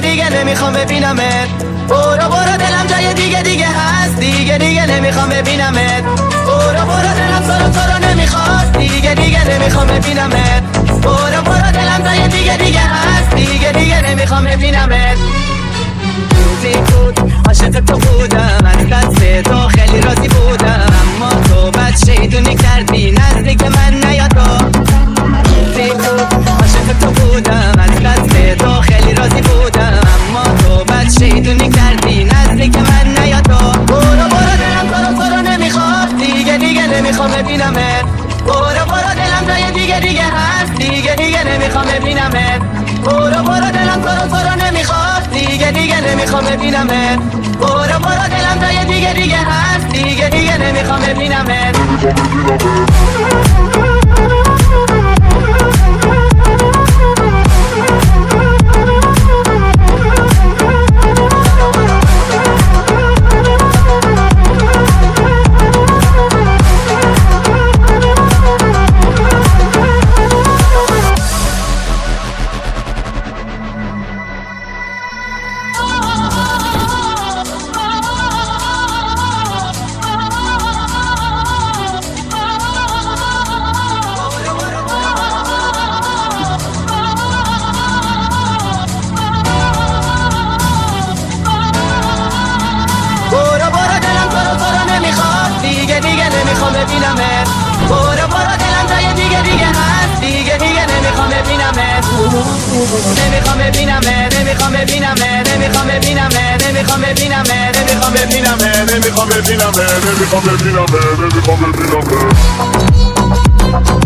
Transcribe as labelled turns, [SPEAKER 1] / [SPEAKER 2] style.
[SPEAKER 1] دیگه نمیخوام ببینمت. برو برو دلم جای دیگه هست، دیگه نمیخوام ببینمت. برو برو دلم تو رو نمیخواد، دیگه نمیخوام ببینمت. برو برو دلم جای دیگه هست، دیگه نمیخوام ببینمت. روزی بود عاشق تو بودم، از دست تو خیلی راضی بودم، اما تو بد شیطونی کردی نزدیک من نیا تو. روزی بود عاشق تو بودم، از دست تو خیلی راضی بودم، اما تو بد شیطونی کردی نزدیک من نیا تو. برو برو دلم تو رو نمیخواد، دیگه نمیخوام ببینمت. برو برو دلم جای دیگه هست، دیگه نمیخوام ببینمت. برو برو دلم تو رو نمیخواد، دیگه نمیخوام ببینمت. برو برو دلم جای دیگه هست، دیگه نمیخوام ببینمت. ببینمت. برو برو دلم جای دیگه هست، دیگه نمیخوام ببینمت. نمیخوام ببینمت، نمیخوام ببینمت، نمیخوام ببینمت، نمیخوام ببینمت، نمیخوام ببینمت، نمیخوام ببینمت، نمیخوام ببینمت، نمیخوام ببینمت.